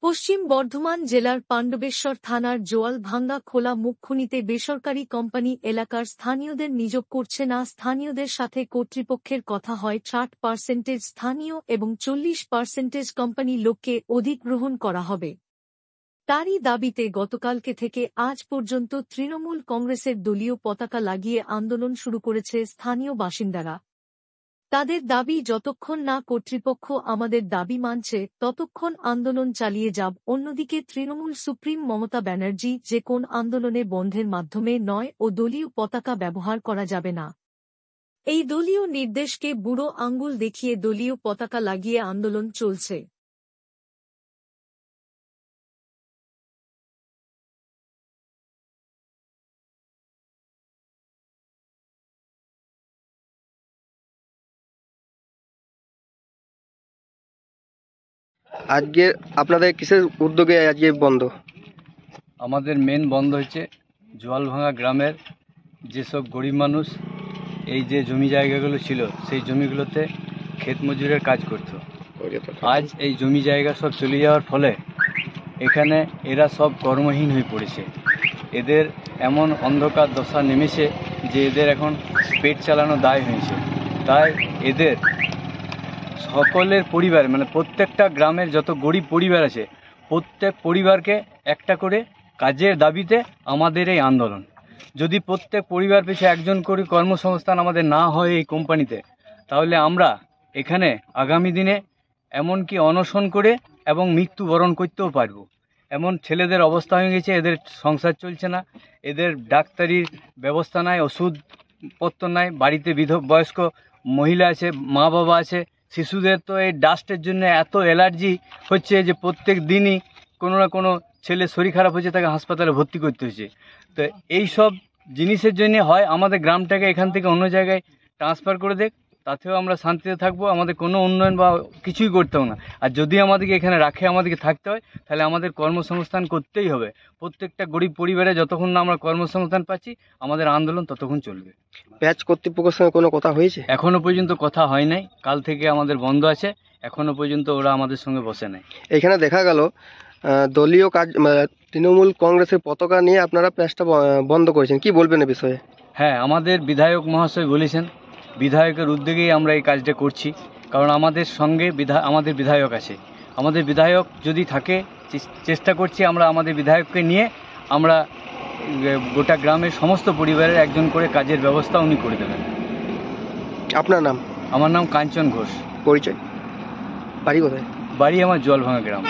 পশ্চিম বর্ধমান জেলার পাণ্ডবেশ্বর থানার জোয়ালভাঙ্গা খোলা মুখখুনিতে বেসরকারি কোম্পানি এলাকার স্থানীয়দের নিয়োগ করছে না। স্থানীয়দের সাথে কর্তৃপক্ষের কথা হয় 60% স্থানীয় এবং 40% কোম্পানি লোককে অধিগ্রহণ করা হবে। তারই দাবিতে গতকালকে থেকে আজ পর্যন্ত তৃণমূল কংগ্রেসের দলীয় পতাকা লাগিয়ে আন্দোলন শুরু করেছে স্থানীয় বাসিন্দারা। তাদের দাবি, যতক্ষণ না কর্তৃপক্ষ আমাদের দাবি মানছে ততক্ষণ আন্দোলন চালিয়ে যাব। অন্যদিকে তৃণমূল সুপ্রিম মমতা ব্যানার্জি যে কোন আন্দোলনে বন্ধের মাধ্যমে নয় ও দলীয় পতাকা ব্যবহার করা যাবে না, এই দলীয় নির্দেশকে বুড়ো আঙ্গুল দেখিয়ে দলীয় পতাকা লাগিয়ে আন্দোলন চলছে। আজকে আপনাদের কিসের উদ্যোগে আজকে বন্ধ? আমাদের মেন বন্ধ হচ্ছে জোয়ালভাঙ্গা গ্রামের যেসব গরিব মানুষ এই যে জমি জায়গাগুলো ছিল সেই জমিগুলোতে ক্ষেত মজুরের কাজ করত। আজ এই জমি জায়গা সব চলে যাওয়ার ফলে এখানে এরা সব কর্মহীন হয়ে পড়েছে। এদের এমন অন্ধকার দশা নেমেছে যে এদের এখন পেট চালানো দায় হয়েছে। তাই এদের সকলের পরিবার, মানে প্রত্যেকটা গ্রামের যত গরিব পরিবার আছে প্রত্যেক পরিবারকে একটা করে কাজের দাবিতে আমাদের এই আন্দোলন। যদি প্রত্যেক পরিবার পিছু একজন করে কর্মসংস্থান আমাদের না হয় এই কোম্পানিতে, তাহলে আমরা এখানে আগামী দিনে এমনকি অনশন করে এবং মৃত্যুবরণ করতেও পারবো। এমন ছেলেদের অবস্থা হয়ে গেছে, এদের সংসার চলছে না, এদের ডাক্তারির ব্যবস্থা নাই, ওষুধপত্র নাই, বাড়িতে বয়স্ক মহিলা আছে, মা বাবা আছে, শিশুদের তো এই ডাস্টের জন্য এত অ্যালার্জি হচ্ছে যে প্রত্যেক দিনই কোনো না কোনো ছেলে শরীর খারাপ হচ্ছে, তাকে হাসপাতালে ভর্তি করতে হচ্ছে। তো এই সব জিনিসের জন্য হয় আমাদের গ্রামটাকে এখান থেকে অন্য জায়গায় ট্রান্সফার করে দেখ, তাতেও আমরা শান্তিতে থাকবো, আমাদের কোনো উন্নয়ন বা কিছুই করতে হবে না। আর যদি আমাদেরকে এখানে রাখে আমাদেরকে থাকতে হয়, তাহলে আমাদের কর্মসংস্থান করতেই হবে। প্রত্যেকটা গরিব পরিবারে যতক্ষণ না আমরা কর্মসংস্থান পাচ্ছি আমাদের আন্দোলন ততক্ষণ চলবে। প্যাচ কর্তৃপক্ষের সঙ্গে কোনো কথা হয়েছে? এখনো পর্যন্ত কথা হয় নাই, কাল থেকে আমাদের বন্ধ আছে, এখনো পর্যন্ত ওরা আমাদের সঙ্গে বসে নাই। এখানে দেখা গেল দলীয় কাজ, তৃণমূল কংগ্রেসের পতাকা নিয়ে আপনারা প্যাচটা বন্ধ করেছেন, কি বলবেন এ বিষয়ে? হ্যাঁ, আমাদের বিধায়ক মহাশয় বলেছেন, বিধায়কের উদ্যোগেই আমরা এই কাজটা করছি। কারণ আমাদের সঙ্গে আমাদের বিধায়ক আছে, আমাদের বিধায়ক যদি থাকে চেষ্টা করছি আমরা আমাদের বিধায়ককে নিয়ে আমরা গোটা গ্রামের সমস্ত পরিবারের একজন করে কাজের ব্যবস্থা উনি করে দেবেন। আপনার নাম? আমার নাম কাঞ্চন ঘোষ। পরিচয়? বাড়ি কোথায়? বাড়ি আমার জোয়ালভাঙ্গা গ্রাম।